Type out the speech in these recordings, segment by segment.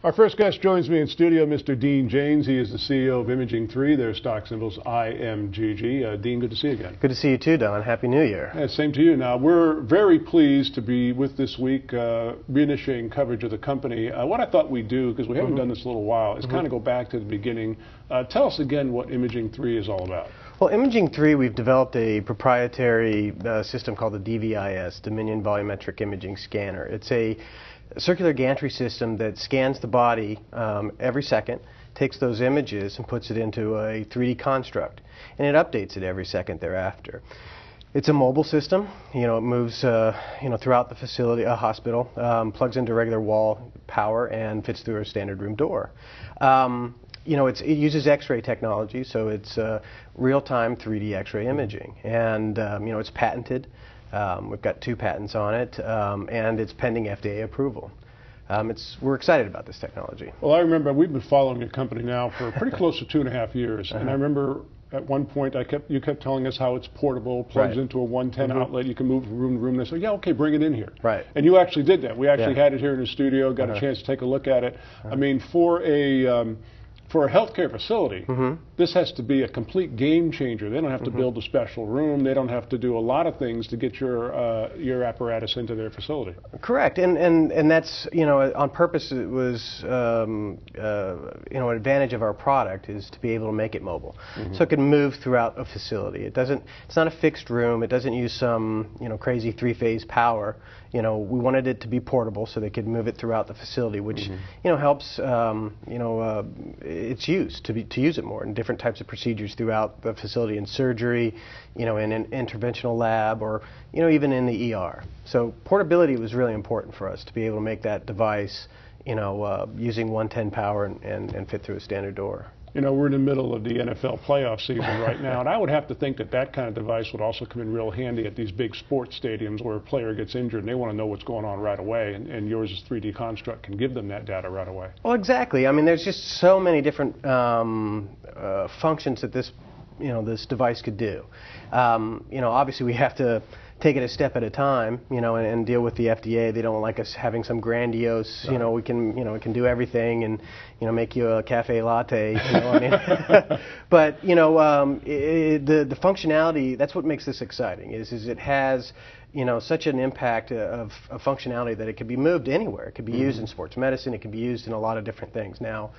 Our first guest joins me in studio, Mr. Dean Janes. He is the CEO of Imaging3. Their stock symbol's IMGG. Dean, good to see you again. Good to see you too, Don. Happy New Year. Yeah, same to you. Now, we're very pleased to be with this week, reinitiating coverage of the company. What I thought we'd do, because we haven't done this in a little while, is kind of go back to the beginning. Tell us again what Imaging3 is all about. Well, Imaging3, we've developed a proprietary system called the DVIS, Dominion Volumetric Imaging Scanner. It's a circular gantry system that scans the body every second, takes those images and puts it into a 3D construct, and it updates it every second thereafter. It's a mobile system. It moves throughout the facility, a hospital, plugs into regular wall power and fits through a standard room door. It uses X-ray technology, so it's real-time 3D X-ray imaging, and it's patented. We've got 2 patents on it, and it's pending FDA approval. We're excited about this technology. Well, I remember we've been following your company now for pretty close to 2.5 years, and I remember at one point you kept telling us how it's portable, plugs into a 110 outlet, you can move from room to room. And I said, yeah, okay, bring it in here. Right. And you actually did that. We actually had it here in the studio, got a chance to take a look at it. I mean, for a healthcare facility, this has to be a complete game changer. They don't have to build a special room. They don't have to do a lot of things to get your apparatus into their facility. Correct, and that's on purpose. It was an advantage of our product is to be able to make it mobile, so it can move throughout a facility. It's not a fixed room. It doesn't use some crazy 3-phase power. We wanted it to be portable so they could move it throughout the facility, which helps its use to use it more in different types of procedures throughout the facility, in surgery, in an interventional lab, or even in the ER. So portability was really important for us to be able to make that device using 110 power and fit through a standard door. We're in the middle of the NFL playoff season right now, and I would have to think that kind of device would also come in real handy at these big sports stadiums where a player gets injured and they want to know what's going on right away, and yours' 3D construct can give them that data right away. Well, exactly. I mean, there's just so many different functions that this device could do. Obviously we have to take it a step at a time, and deal with the FDA. They don't like us having some grandiose, we can do everything and, make you a cafe latte, But, the functionality, that's what makes this exciting, is it has, such an impact of functionality that it can be moved anywhere. It can be used in sports medicine. It can be used in a lot of different things. Now,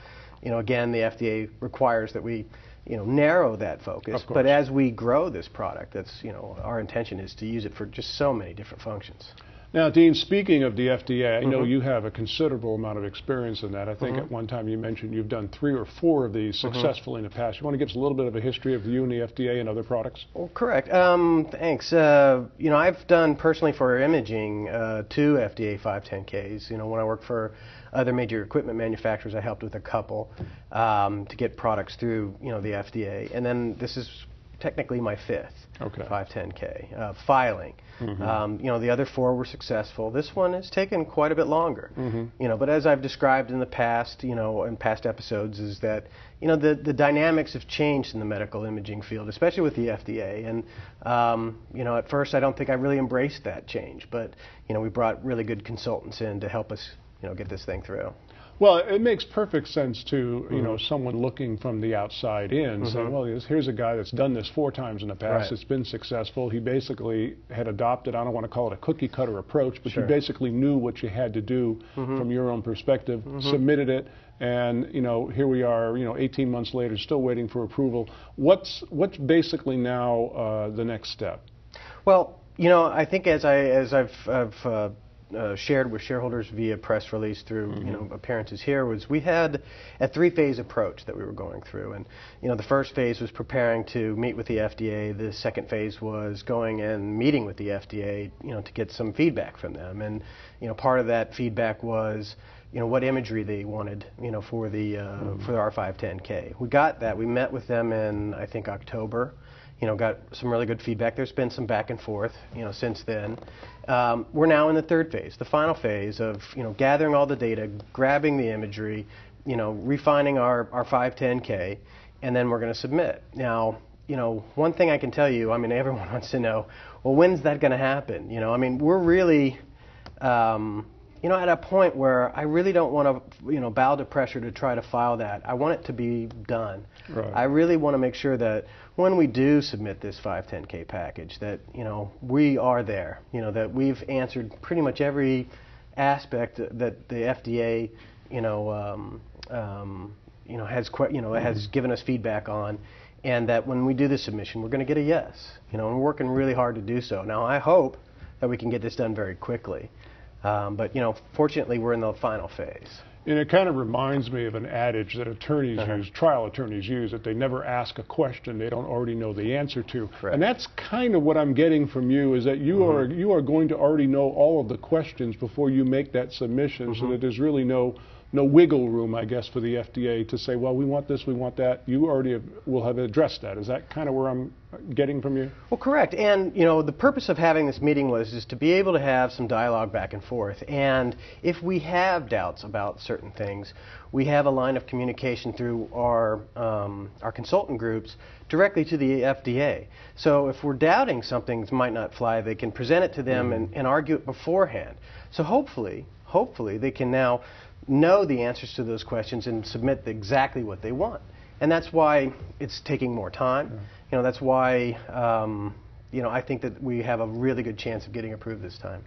again, the FDA requires that we narrow that focus, but as we grow this product, that's, our intention is to use it for just so many different functions. Now, Dean, speaking of the FDA, I know you have a considerable amount of experience in that. I think at one time you mentioned you've done 3 or 4 of these successfully in the past. You want to give us a little bit of a history of you and the FDA and other products? Well, correct. Thanks. I've done personally for imaging 2 FDA 510Ks. When I worked for other major equipment manufacturers, I helped with a couple to get products through, the FDA. And then this is technically my 5th 510K filing. The other 4 were successful. This one has taken quite a bit longer. But as I've described in the past, in past episodes, is that the dynamics have changed in the medical imaging field, especially with the FDA. And at first I don't think I really embraced that change, but we brought really good consultants in to help us get this thing through. Well, it makes perfect sense to, someone looking from the outside in, saying, well, here's a guy that's done this 4 times in the past. It's been successful. He basically had adopted, I don't want to call it a cookie-cutter approach, but you basically knew what you had to do from your own perspective, submitted it, and, here we are, 18 months later, still waiting for approval. What's basically now the next step? Well, I think as I've shared with shareholders via press release through appearances here, was we had a 3-phase approach that we were going through, and the first phase was preparing to meet with the FDA. The second phase was going and meeting with the FDA to get some feedback from them, and part of that feedback was what imagery they wanted for our 510K. We got that. We met with them in, I think, October. Got some really good feedback. There's been some back and forth, since then. We're now in the 3rd phase, the final phase of, gathering all the data, grabbing the imagery, refining our 510K, and then we're going to submit. Now, one thing I can tell you, I mean, everyone wants to know, well, when's that going to happen? I mean, we're really at a point where I really don't want to, bow to pressure to try to file that. I want it to be done. Right. I really want to make sure that when we do submit this 510K package, that, we are there, that we've answered pretty much every aspect that the FDA, has given us feedback on, and that when we do the submission, we're going to get a yes. And we're working really hard to do so. Now, I hope that we can get this done very quickly. But, fortunately, we're in the final phase. And it kind of reminds me of an adage that attorneys use, trial attorneys use, that they never ask a question they don't already know the answer to. Correct. And that's kind of what I'm getting from you, is that you are going to already know all of the questions before you make that submission, so that there's really no wiggle room, I guess, for the FDA to say, well, we want this, we want that. You already will have addressed that. Is that kind of where I'm getting from you? Well, correct. And, the purpose of having this meeting was just to be able to have some dialogue back and forth. And if we have doubts about certain things, we have a line of communication through our consultant groups directly to the FDA. So if we're doubting something might not fly, they can present it to them and argue it beforehand. So hopefully they can now know the answers to those questions and submit exactly what they want. And that's why it's taking more time. That's why I think that we have a really good chance of getting approved this time.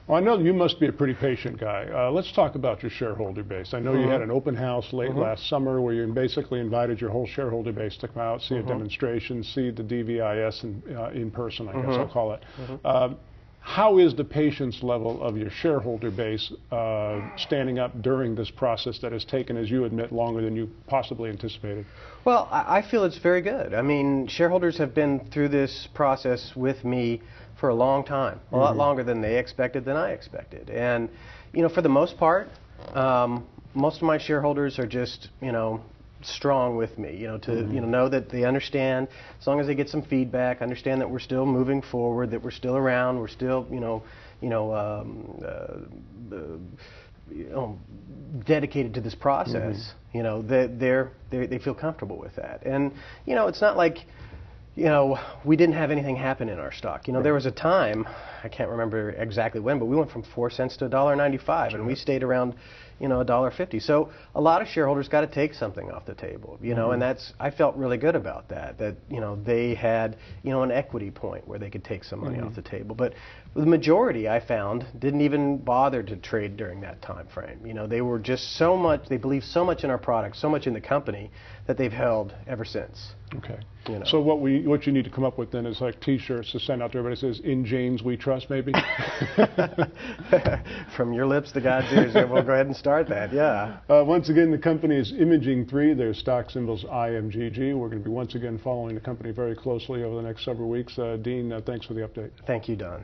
Well, I know you must be a pretty patient guy. Let's talk about your shareholder base. I know you had an open house late last summer where you basically invited your whole shareholder base to come out, see a demonstration, see the DVIS in person, I guess I'll call it. How is the patience level of your shareholder base standing up during this process that has taken, as you admit, longer than you possibly anticipated? Well, I feel it's very good. I mean, shareholders have been through this process with me for a long time, a lot longer than they expected, than I expected. And, for the most part, most of my shareholders are just, strong with me, know that they understand, as long as they get some feedback, understand that we're still moving forward, that we're still around, we're still, dedicated to this process. They feel comfortable with that. And, it's not like, we didn't have anything happen in our stock. There was a time, I can't remember exactly when, but we went from 4 cents to $1.95, and we stayed around, $1.50. So a lot of shareholders got to take something off the table, and I felt really good about that, they had, an equity point where they could take some money off the table. But the majority, I found, didn't even bother to trade during that time frame. They were just they believed so much in our product, so much in the company, that they've held ever since. Okay. So what you need to come up with then is like T-shirts to send out to everybody that says, "In Janes we trust," maybe? From your lips to God's ears. We'll go ahead and start that, yeah. Once again, the company is Imaging3. Their stock symbol's IMGG. We're going to be once again following the company very closely over the next several weeks. Dean, thanks for the update. Thank you, Don.